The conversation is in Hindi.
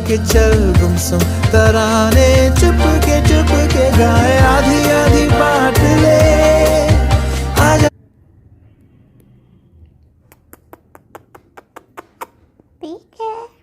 के चल गुमसुम तराने चुप के गाए आधी आधी बांट ले आजा। ठीक है।